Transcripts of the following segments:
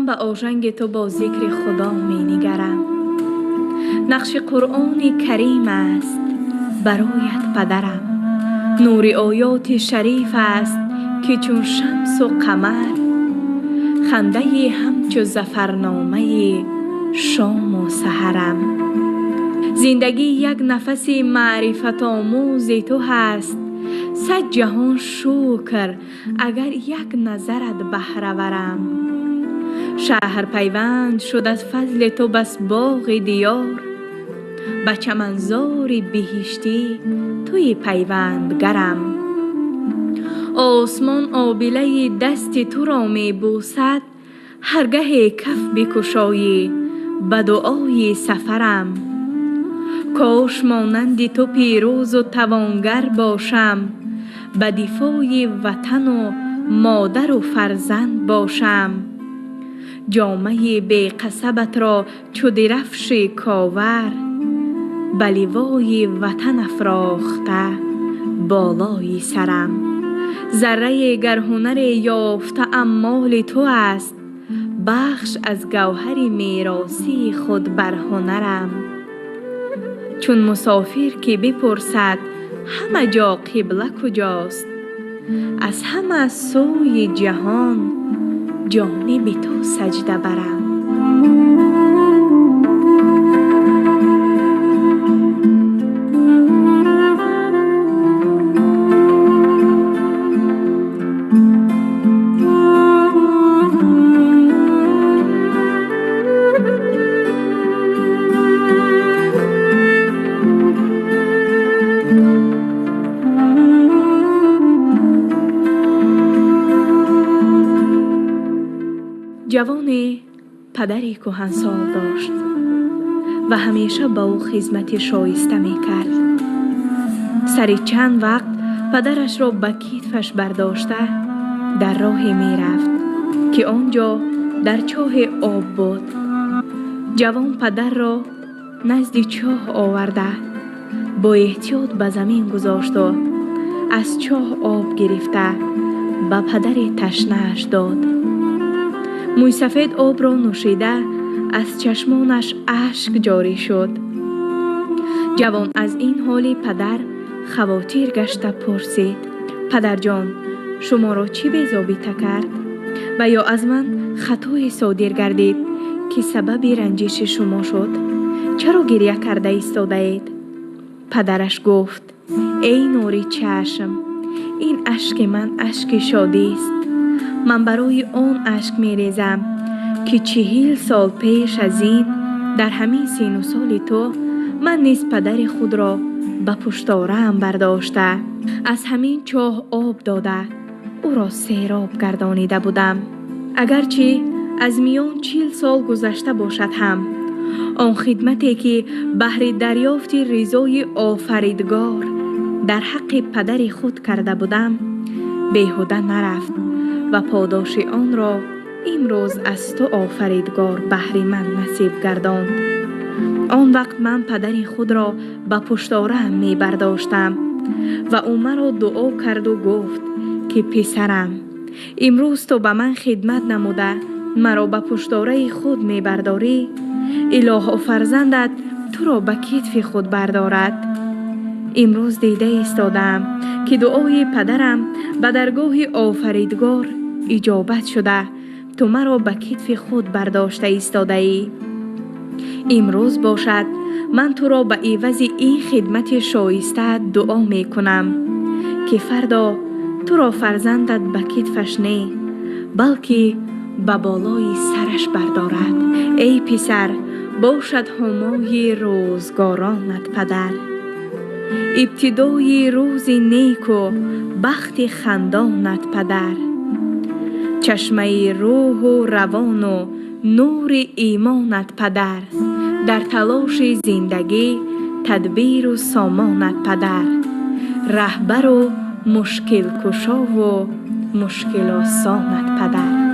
من به آژنگ تو با ذکر خدا می نگرم. نقش قرآن کریم است برایت پدرم. نور آیات شریف است که چون شمس و قمر، خنده همچو زفرنامه شام و سحرم. زندگی یک نفس معرفت آموز تو هست، صد جهان شکر اگر یک نظرت بهره‌ورم. شهر پیوند شد از فضل تو بس باغ دیار، به چمنزار بهشتی توی پیوندگرم. آسمان آبله دست تو را می بوسد، هرگه کف بکشایی به دعای سفرم. کاش مانند تو پیروز و توانگر باشم، به دفاع وطن و مادر و فرزند باشم. جامه بی قصبت را چو درفش کاور، به لوای وطن افراخته بالای سرم. ذره گر هنر یافته ام مال تو است، بخش از گوهر میراثی خود بر هنرم. چون مسافر که بپرسد همه جا قبله کجاست، از همه سوی جهان جانب تو سجده برم. جوانی پدری کهنسال داشت و همیشه با او خدمت شایسته می کرد. سر چند وقت پدرش را به کتفش برداشته در راه می رفت که آنجا در چاه آب بود. جوان پدر را نزد چاه آورده با احتیاط به زمین گذاشت و از چاه آب گرفته به پدر تشنه‌اش داد. موی سفید آب را نوشیده از چشمانش اشک جاری شد. جوان از این حال پدر خواطر گشته پرسید: پدر جان، شما را چی بی‌ضابطه کرد؟ و یا از من خطای صادر گردید که سبب رنجش شما شد؟ چرا گریه کرده ایستاده اید؟ پدرش گفت: ای نور چشم، این اشک من اشک شادی است. من برای آن اشک می ریزم که 40 سال پیش از این در همین سن و سال تو من نیز پدر خود را به پشتاره‌ام برداشته از همین چاه آب داده او را سیراب گردانیده بودم. اگرچه از میان 40 سال گذشته باشد هم آن خدمتی که بهر دریافت رضای آفریدگار در حق پدر خود کرده بودم بیهوده نرفت و پاداش آن را امروز از تو آفریدگار بهر من نصیب گرداند. آن وقت من پدر خود را به پشتاره‌ام می برداشتم و او مرا دعا کرد و گفت که پسرم، امروز تو به من خدمت نموده مرا به پشتاره خود می برداری، اله و فرزندت تو را به کتف خود بردارد. امروز دیده ایستادم که دعای پدرم به درگاه آفریدگار اجابت شده، تو مرا به کتف خود برداشته ایستاده ای. امروز باشد من تو را به عوض این خدمت شایسته دعا می کنم که فردا تو را فرزندت به کتفش نه بلکه به بالای سرش بردارد. ای پسر، باشد همای روزگارانت پدر، ابتدای روز نیک و بخت خندانت پدر، چشمه روح و روان و نور ایمانت پدر، در تلاش زندگی تدبیر و سامانت پدر، رهبر و مشکل کشا و مشکل آسانت پدر.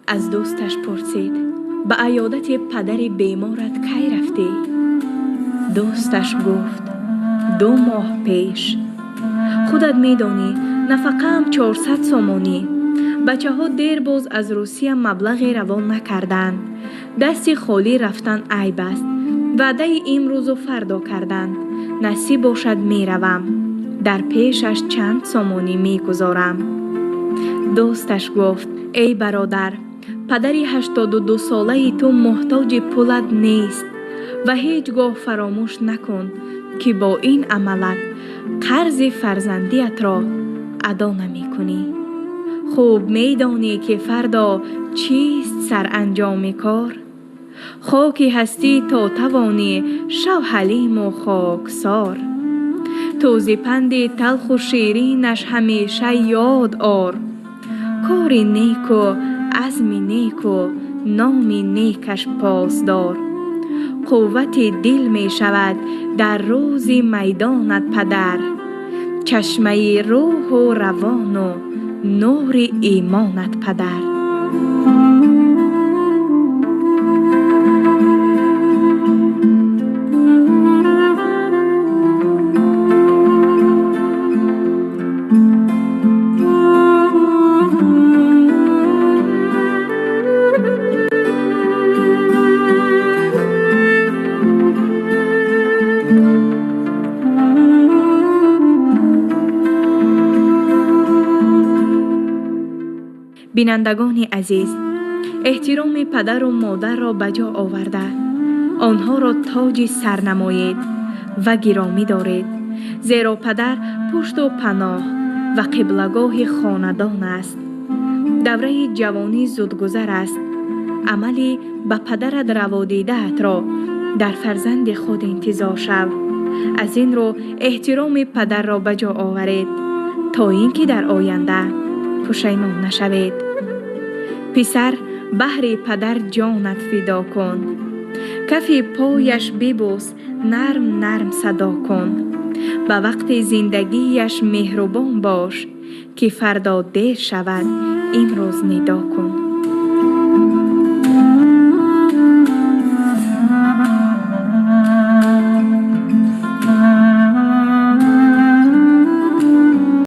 از دوستش پرسید به عیادت پدر بیمارت کی رفتی؟ دوستش گفت 2 ماه پیش. خودت میدانی نفقه هم 400 سومونی. بچه ها دیر باز از روسیه مبلغی روان نکردند. دستی خالی رفتن عیب است. وعده امروز و فردا کردند. نصیب باشد میروم. در پیشش چند سومونی میگذارم. دوستش گفت ای برادر، پدری 82 ساله تو محتاج پولت نیست و هیچگاه فراموش نکن که با این عملت قرض فرزندیت را ادا نمی کنی. خوب میدانی که فردا چیست سرانجام کار؟ خاکی هستی تا توانی شو حلیم و خاکسار. تو ز پند تلخ و شیرینش همیشه یاد آر. کار نیک و عزم نیک و نام نیکش پاسدار. قوت دل می شود در روز میدانت پدر. چشمه روح و روان و نور ایمانت پدر. بینندگان عزیز، احترام پدر و مادر را بجا آورده آنها را تاج سر نمایید و گرامی دارید، زیرا پدر پشت و پناه و قبلگاه خاندان است. دوره جوانی زودگذر است. عملی به پدرت روا دیده‌ات را در فرزند خود انتظار شو. از این رو احترام پدر را بجا آورید تا اینکه در آینده پشیمان نشوید. پسر بهر پدر جانت فدا کن. کف پایش ببوس، نرم نرم صدا کن. به وقت زندگیش مهربان باش که فردا دیر شود امروز ندا کن.